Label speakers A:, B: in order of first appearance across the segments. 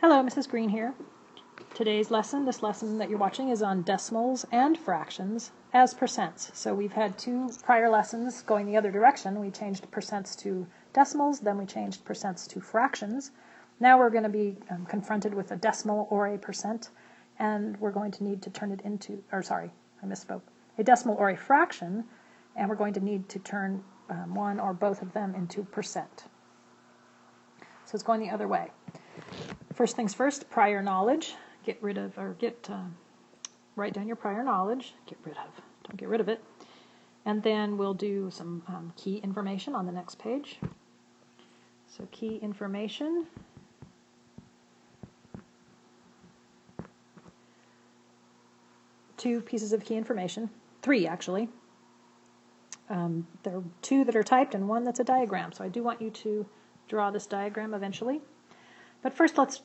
A: Hello, Mrs. Green here. Today's lesson, this lesson that you're watching, is on decimals and fractions as percents. So we've had two prior lessons going the other direction. We changed percents to decimals, then we changed percents to fractions. Now we're going to be confronted with a decimal or a percent, and we're going to need to turn it into, I misspoke, a decimal or a fraction, and we're going to need to turn one or both of them into percent. So it's going the other way. First things first, prior knowledge. Write down your prior knowledge. Don't get rid of it. And then we'll do some key information on the next page. So key information. Two pieces of key information. Three, actually. There are two that are typed and one that's a diagram. So I do want you to draw this diagram eventually. But first let's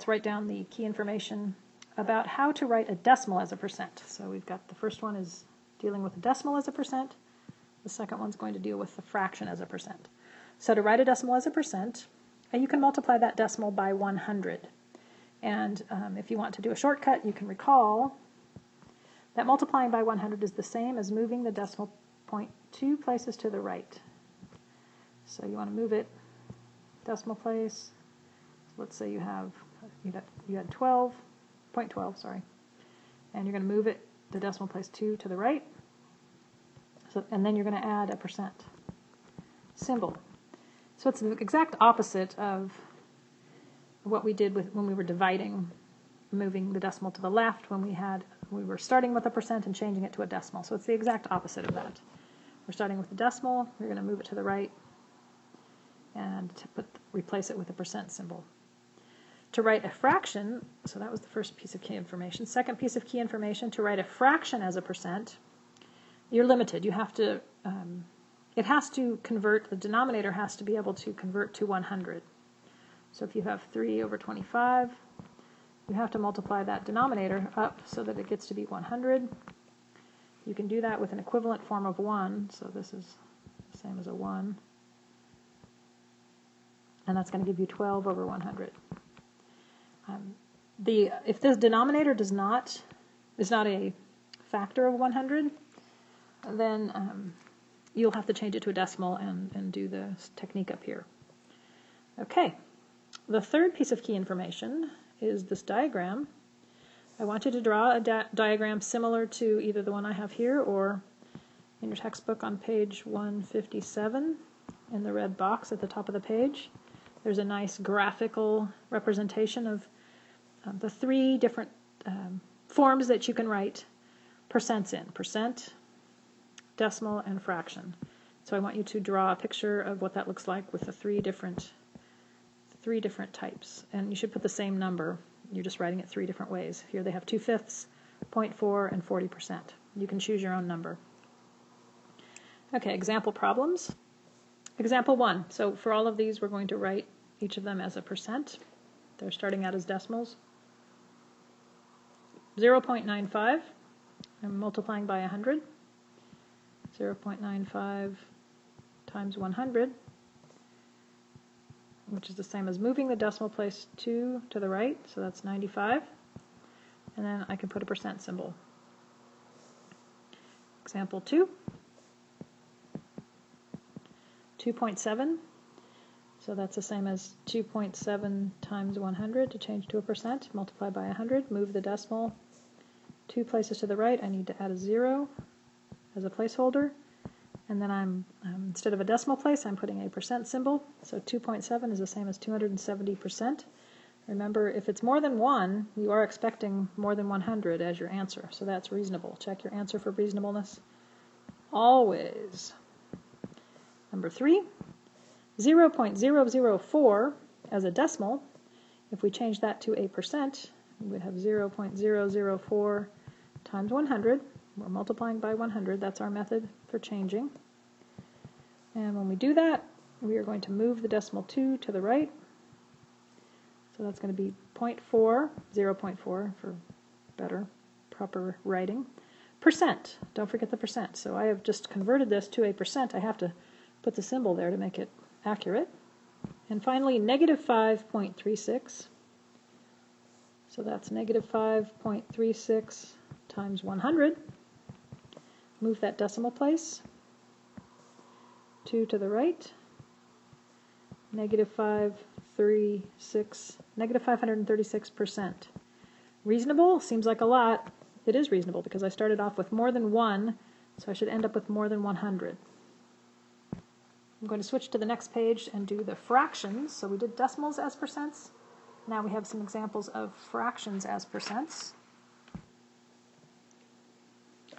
A: write down the key information about how to write a decimal as a percent. So we've got the first one is dealing with a decimal as a percent. The second one's going to deal with the fraction as a percent. So to write a decimal as a percent, you can multiply that decimal by 100. And if you want to do a shortcut, you can recall that multiplying by 100 is the same as moving the decimal point 2 places to the right. So you want to move it decimal place. Let's say you had 0.12, sorry, and you're going to move it the decimal place 2 to the right. And then you're going to add a percent symbol. So it's the exact opposite of what we did when we were dividing, moving the decimal to the left when we were starting with a percent and changing it to a decimal. So it's the exact opposite of that. We're starting with the decimal, we're going to move it to the right and replace it with a percent symbol. To write a fraction, so that was the first piece of key information. Second piece of key information, to write a fraction as a percent, you're limited. You have to, it has to convert, the denominator has to be able to convert to 100. So if you have 3 over 25, you have to multiply that denominator up so that it gets to be 100. You can do that with an equivalent form of 1, so this is the same as a 1. And that's going to give you 12 over 100. If this denominator is not a factor of 100, then you'll have to change it to a decimal and do the technique up here. Okay, the third piece of key information is this diagram. I want you to draw a diagram similar to either the one I have here or in your textbook on page 157 in the red box at the top of the page. There's a nice graphical representation of the three different forms that you can write percents in: percent, decimal, and fraction. So I want you to draw a picture of what that looks like with the three different types. And you should put the same number. You're just writing it three different ways. Here they have 2/5, 0.4, and 40%. You can choose your own number. Okay, example problems. Example 1. So for all of these, we're going to write each of them as a percent. They're starting out as decimals. 0.95, I'm multiplying by 100. 0.95 times 100, which is the same as moving the decimal place 2 to the right, so that's 95. And then I can put a percent symbol. Example 2. 2.7, so that's the same as 2.7 times 100 to change to a percent, multiply by 100, move the decimal 2 places to the right. I need to add a 0 as a placeholder, and then instead of a decimal place, I'm putting a percent symbol, so 2.7 is the same as 270%. Remember, if it's more than 1, you are expecting more than 100 as your answer, so that's reasonable. Check your answer for reasonableness always. Number 3, 0.004 as a decimal. If we change that to a percent, we would have 0.004 times 100. We're multiplying by 100. That's our method for changing. And when we do that, we are going to move the decimal 2 to the right. So that's going to be 0.4 for better, proper writing. Percent. Don't forget the percent. So I have just converted this to a percent. I have to put the symbol there to make it accurate. And finally, negative 5.36 So that's negative 5.36 times 100. Move that decimal place. 2 to the right. Negative 536%. Reasonable? Seems like a lot. It is reasonable because I started off with more than 1, so I should end up with more than 100. I'm going to switch to the next page and do the fractions. So we did decimals as percents. Now we have some examples of fractions as percents.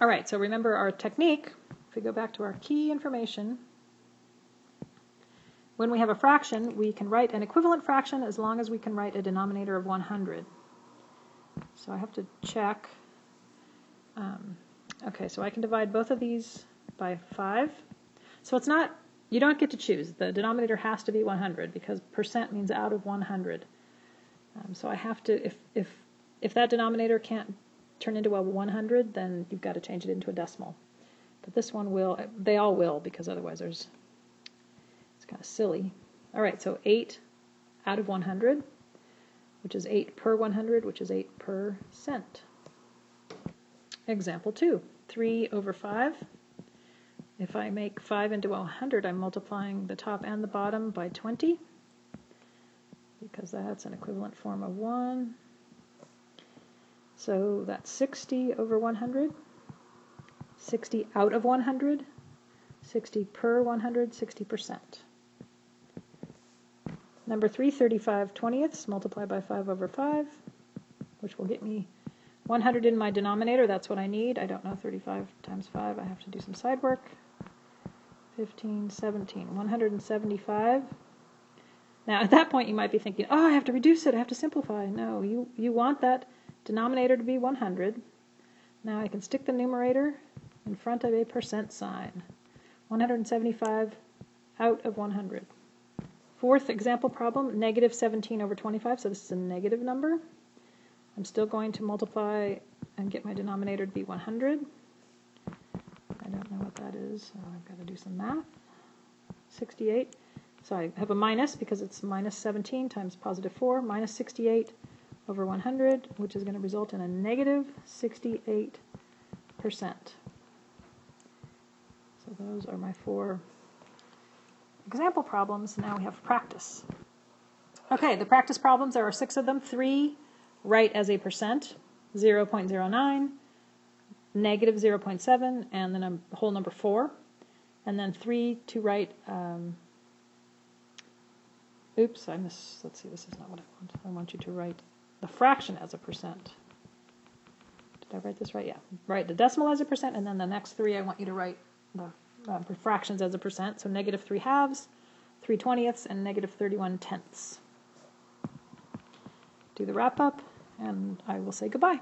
A: All right, so remember our technique. If we go back to our key information, when we have a fraction, we can write an equivalent fraction as long as we can write a denominator of 100. So I have to check. Okay, so I can divide both of these by 5. So it's not, you don't get to choose. The denominator has to be 100 because percent means out of 100. So I have to, if that denominator can't turn into a 100, then you've got to change it into a decimal. But this one will, they all will, because otherwise it's kind of silly. All right, so 8 out of 100, which is 8 per 100, which is 8%. Example 2, 3 over 5. If I make 5 into 100, I'm multiplying the top and the bottom by 20, because that's an equivalent form of 1. So that's 60 over 100, 60 out of 100, 60 per 100, 60%. Number 3, 35/20ths, multiply by 5 over 5, which will get me 100 in my denominator. That's what I need. I don't know 35 times 5. I have to do some side work. 15, 17, 175. Now, at that point, you might be thinking, oh, I have to reduce it. I have to simplify. No, you want that denominator to be 100. Now I can stick the numerator in front of a percent sign. 175 out of 100. Fourth example problem, negative 17 over 25. So this is a negative number. I'm still going to multiply and get my denominator to be 100. I don't know what that is, so I've got to do some math. 68. So I have a minus because it's minus 17 times positive 4, minus 68 over 100, which is going to result in a negative 68%. So those are my 4 example problems. Now we have practice. Okay, the practice problems, there are 6 of them. 3 write as a percent, 0.09, negative 0.7, and then a whole number 4. And then 3 to write, oops, let's see, this is not what I want. I want you to write the fraction as a percent. Did I write this right? Yeah. Write the decimal as a percent, and then the next 3 I want you to write the fractions as a percent. So negative 3/2, 3/20ths, and negative 31/10ths. Do the wrap up, and I will say goodbye.